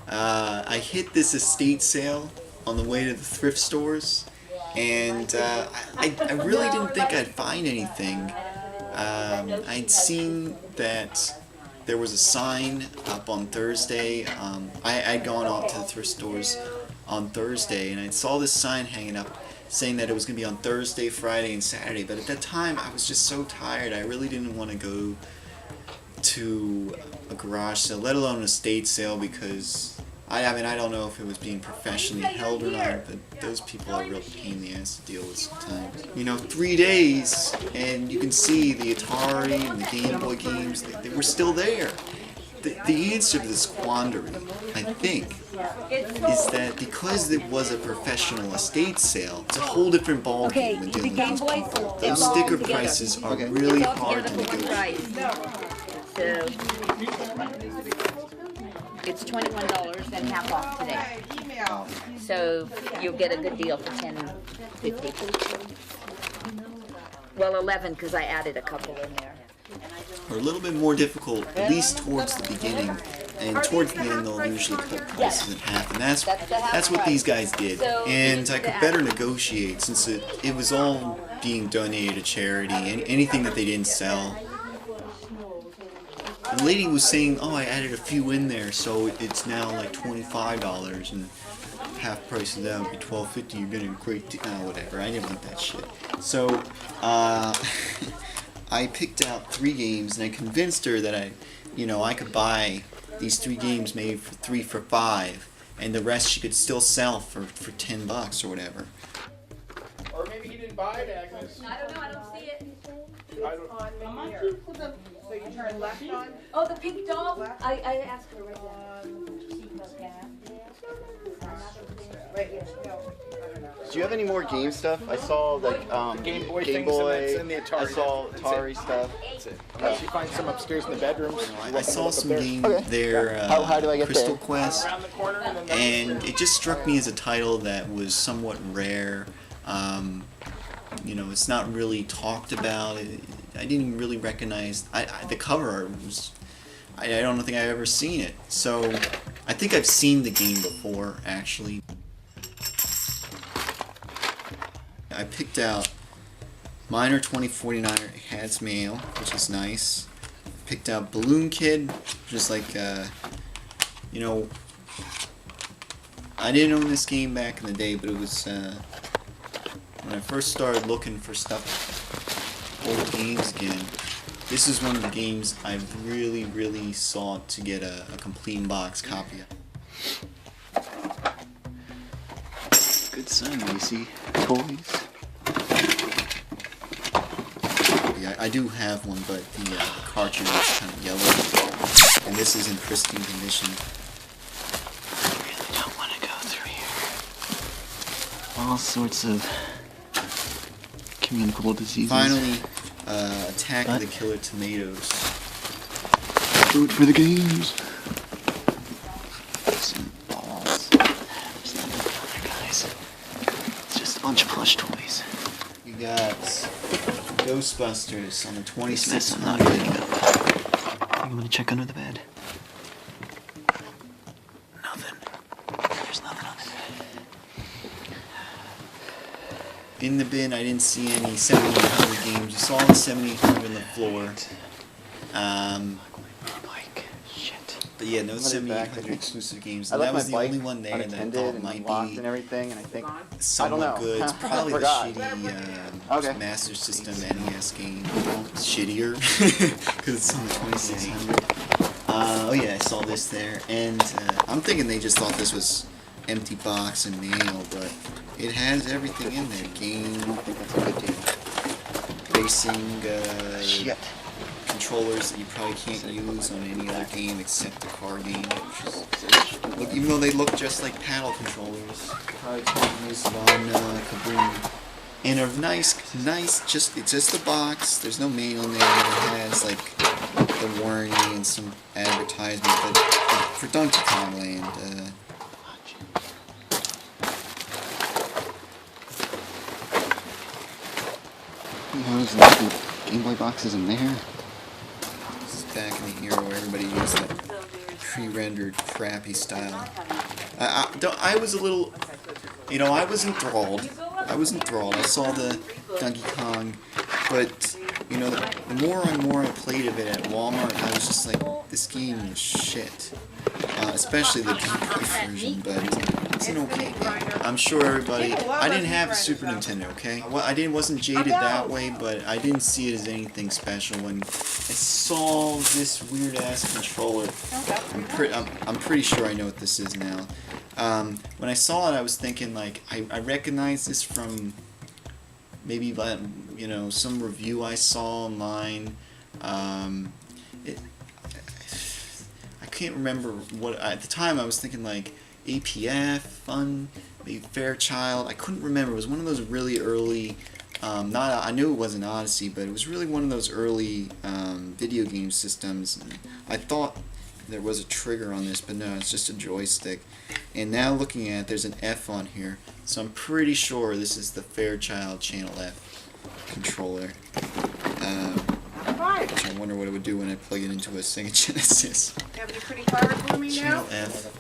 I hit this estate sale on the way to the thrift stores, and I really didn't think I'd find anything. I'd seen that there was a sign up on Thursday. I'd gone out to the thrift stores on Thursday, and I saw this sign hanging up saying that it was going to be on Thursday, Friday, and Saturday. But at that time, I was just so tired. I really didn't want to go to a garage sale, let alone an estate sale, because I mean, I don't know if it was being professionally held or not, but those people are a real pain in the ass to deal with sometimes. You know, 3 days, and you can see the Atari and the Game Boy games, they were still there. The answer to this quandary, I think, is that because it was a professional estate sale, it's a whole different ballgame when dealing with those people. Those sticker prices are really hard to negotiate. So it's $21 and half off today. So you'll get a good deal for $10.50. Well, 11 because I added a couple in there. Are a little bit more difficult, at least towards the beginning, and towards the end they'll usually cut prices in half, and that's what these guys did. And I could better negotiate since it was all being donated to charity, and anything that they didn't sell. The lady was saying, oh, I added a few in there, so it's now like $25, and half price of that would be $12.50. You're getting a great deal. Whatever. I didn't want that shit. So, I picked out 3 games, and I convinced her that I could buy these 3 games maybe for 3 for $5, and the rest she could still sell for $10 or whatever. Or maybe he didn't buy it, Agnes. I don't know. I don't see it. So you turn left on? Oh, the pink doll? I asked her right Right here. Do you have any more game stuff? I saw like Game Boy Game things, Boy. and that's in the Atari. I saw That's Atari it. stuff. That's it. Unless you find some upstairs in the bedrooms. I saw some game there, How do I get Crystal there? Quest, Around the corner, and then and it just struck me as a title that was somewhat rare. You know, it's not really talked about. I didn't really recognize the cover art was. I don't think I've ever seen it. So I think I've seen the game before, actually. I picked out Miner 2049 has mail, which is nice. Picked out Balloon Kid, which is like, you know, I didn't own this game back in the day, but it was when I first started looking for stuff, old games again. This is one of the games I've really sought to get a complete in-box copy of. Good sign, Macy. Toys. Yeah, I do have one, but the cartridge is kind of yellow, and this is in pristine condition. I really don't want to go through here. All sorts of communicable diseases. Finally, Attack of the Killer Tomatoes. Food for the games. Some balls. There's nothing down there, guys. It's just a bunch of plush toys. You got Ghostbusters on the 2600. I'm gonna check under the bed. Nothing. There's nothing on the bed. In the bin, I didn't see any 7800 games. You saw the 7800 on the floor. But yeah, no 7800 exclusive games. And that was the only one there that I thought might be and everything, and I think somewhat good. It's probably the Forgot. shitty Master System NES game. Shittier, because it's on the 2600. Oh yeah, I saw this there, and I'm thinking they just thought this was empty box and mail, but it has everything in there. Game, I think that's a good deal. racing, controllers that you probably can't use on any other game except the car game. Look, even though they look just like paddle controllers, probably can't use it on Kaboom. And a nice, it's just a box. There's no mail in there. It has like the warranty and some advertisement, but for Donkey Kong Land. There's the Game Boy boxes in there. back in the era where everybody used that pre-rendered crappy style. I was a little, you know, I was enthralled. I saw the Donkey Kong, but you know, the more and more I played of it at Walmart, I was just like, this game is shit. Especially the Game Boy version, but it's an okay game. I'm sure everybody. I didn't have a Super Nintendo, okay? I wasn't jaded that way, but I didn't see it as anything special when I saw this weird ass controller. I'm pretty sure I know what this is now. When I saw it, I was thinking like I recognize this from maybe you know, some review I saw online. I can't remember what at the time I was thinking like APF, Fun, maybe Fairchild. I couldn't remember. It was one of those really early. I knew it wasn't Odyssey, but it was really one of those early video game systems. And I thought there was a trigger on this, but no, it's just a joystick. And now looking at it, there's an F on here, so I'm pretty sure this is the Fairchild Channel F controller. Which I wonder what it would do when I plug it into a Sega Genesis. Have any pretty flowers blooming now? Channel F.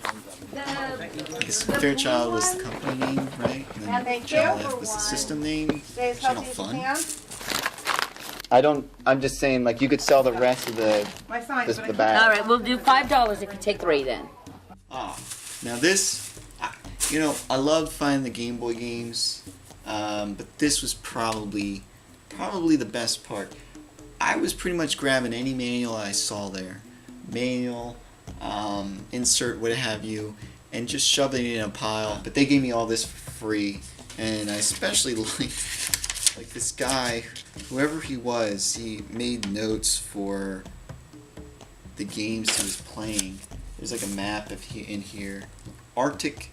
I guess Fairchild was the company name, right? And then Thank Channel you. F was the system name. Stay as Channel healthy as you Fun. can. I'm just saying, like, you could sell the rest of the My sign, but I the can't- bag. All right, we'll do $5 if you take 3 then. Now this, you know, I love finding the Game Boy games, but this was probably the best part. I was pretty much grabbing any manual I saw there, insert, what have you, and just shoving it in a pile. But they gave me all this for free, and I especially like this guy, whoever he was, he made notes for the games he was playing. There's like a map in here. Arctic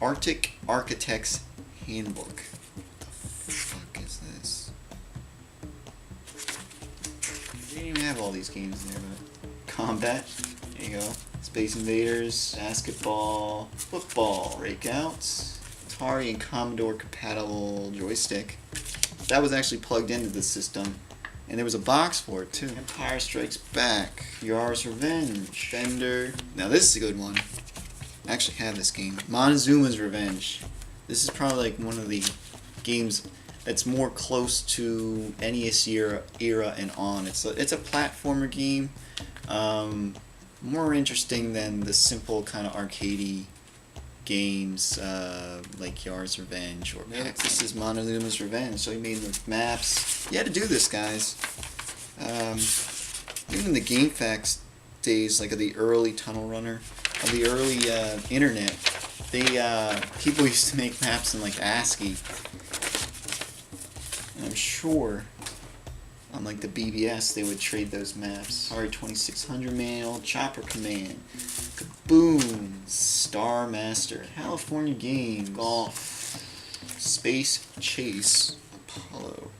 Architect's Handbook. What the fuck is this? They didn't even have all these games in there, but Combat. There you go. Space Invaders, Basketball, Football, Breakouts, Atari and Commodore compatible joystick. That was actually plugged into the system. And there was a box for it too. Empire Strikes Back, Yar's Revenge, Fender. Now this is a good one. I actually have this game. Montezuma's Revenge. This is probably like one of the games that's more close to NES era and on. It's a platformer game. More interesting than the simple kind of arcadey games like Yar's Revenge or Pac. This is Montezuma's Revenge. So he made the maps. You had to do this, guys. Even in the GameFAQs days, like of the early Tunnel Runner, of the early internet, people used to make maps in like ASCII. And I'm sure on like the BBS they would trade those maps. Atari 2600 manual, Chopper Command, Kaboom, Star Master, California Game, Golf, Space Chase, Apollo.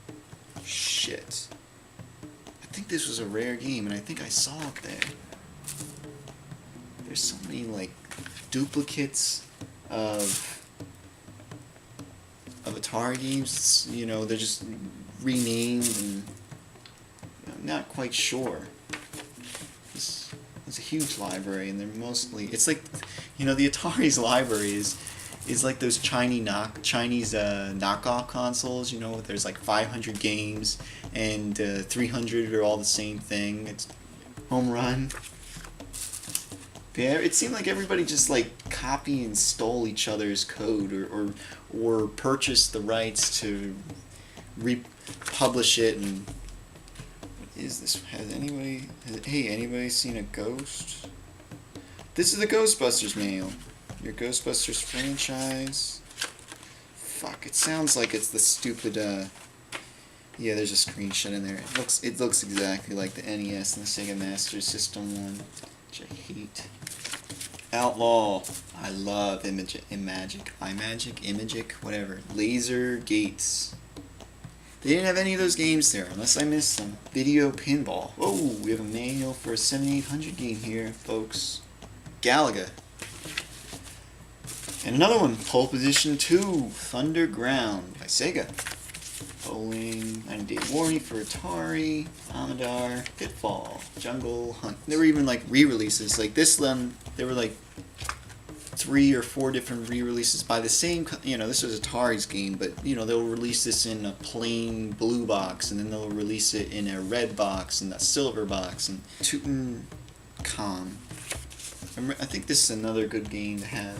Shit. I think this was a rare game, and I think I saw it there. There's so many like duplicates of Atari games. You know, they're just renamed, and I'm not quite sure. It's a huge library, and they're mostly. It's like, you know, the Atari's library is like those Chinese knockoff consoles. You know, there's like 500 games, and 300 are all the same thing. It's home run. Yeah, it seemed like everybody just like copy and stole each other's code, or purchased the rights to republish it. And what is this? Hey, anybody seen a ghost? This is the Ghostbusters manual. Your Ghostbusters franchise. Fuck, it sounds like it's the stupid, yeah, there's a screenshot in there. It looks exactly like the NES and the Sega Master System one, which I hate. Outlaw. I love Imagic, whatever. Laser Gates. They didn't have any of those games there, unless I missed them. Video Pinball. Whoa, we have a manual for a 7800 game here, folks. Galaga. And another one, Pole Position 2, Thunderground by Sega. Bowling, 90 Day Warning for Atari, Amadar, Pitfall, Jungle Hunt. There were even like re-releases. Like this one, there were like 3 or 4 different re-releases by the same, this was Atari's game, but they'll release this in a plain blue box, and then they'll release it in a red box and a silver box. And Tutankhamun. I think this is another good game to have,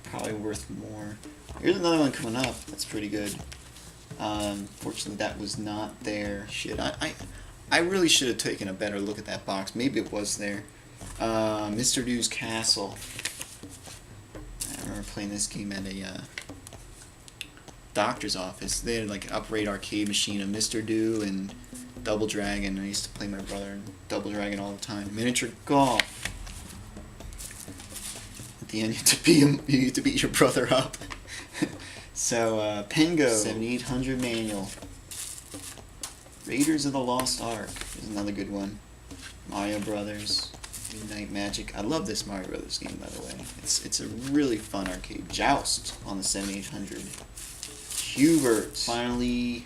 probably worth more. Here's another one coming up that's pretty good. Fortunately that was not there. Shit, I really should have taken a better look at that box. Maybe it was there. Mr. Dew's Castle. I remember playing this game at a doctor's office. They had like an upright arcade machine of Mr. Dew and Double Dragon. I used to play my brother in Double Dragon all the time. Miniature golf. At the end, you have to beat your brother up. So, Pengo, 7800 manual. Raiders of the Lost Ark is another good one. Mario Brothers, Midnight Magic. I love this Mario Brothers game, by the way. It's a really fun arcade. Joust on the 7800. Hubert. Finally,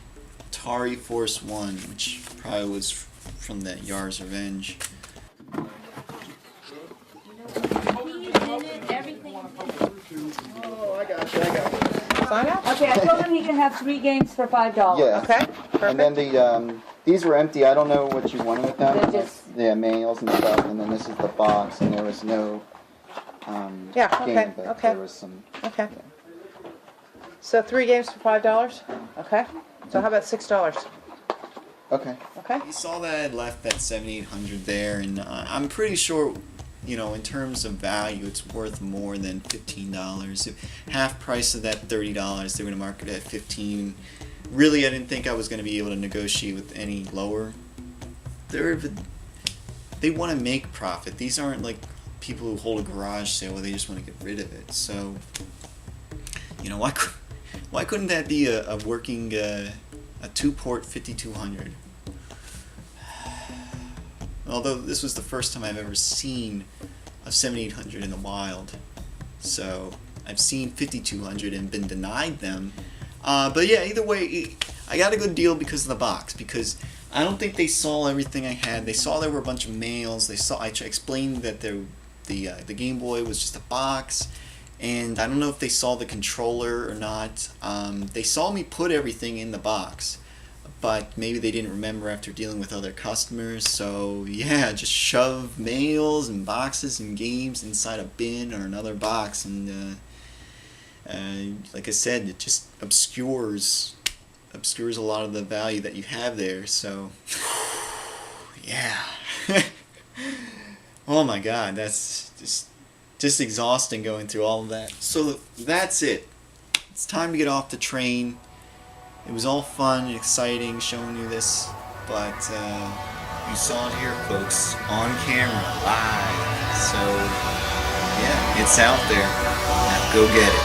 Atari Force 1, which probably was from that Yar's Revenge. Oh, I got you. Sign up? Okay, I told him he can have 3 games for $5. Yeah. Okay, perfect. And then these were empty. I don't know what you wanted with them. They're just- Yeah, manuals and stuff. And then this is the box, and there was no Yeah, okay, game, but okay. there was some. Okay. So 3 games for $5? Okay. So how about $6? Okay. Okay. You saw that I had left that 7800 there, and I'm pretty sure, in terms of value, it's worth more than $15. If half price of that $30, they're going to market it at $15. Really, I didn't think I was going to be able to negotiate with any lower. They want to make profit. These aren't like people who hold a garage sale where they just want to get rid of it. So, why couldn't that be a working a 2-port 5200? Although this was the first time I've ever seen a 7800 in the wild, so I've seen 5200 and been denied them. But yeah, either way, I got a good deal because of the box. Because I don't think they saw everything I had. They saw there were a bunch of mails. I explained that the Game Boy was just a box, and I don't know if they saw the controller or not. They saw me put everything in the box, but maybe they didn't remember after dealing with other customers. So yeah, just shove mails and boxes and games inside a bin or another box, and like I said, it just obscures a lot of the value that you have there. So yeah. Oh my god, that's just exhausting going through all of that. So that's it. It's time to get off the train. It was all fun and exciting showing you this, but you saw it here, folks, on camera, live. So yeah, it's out there. Now go get it.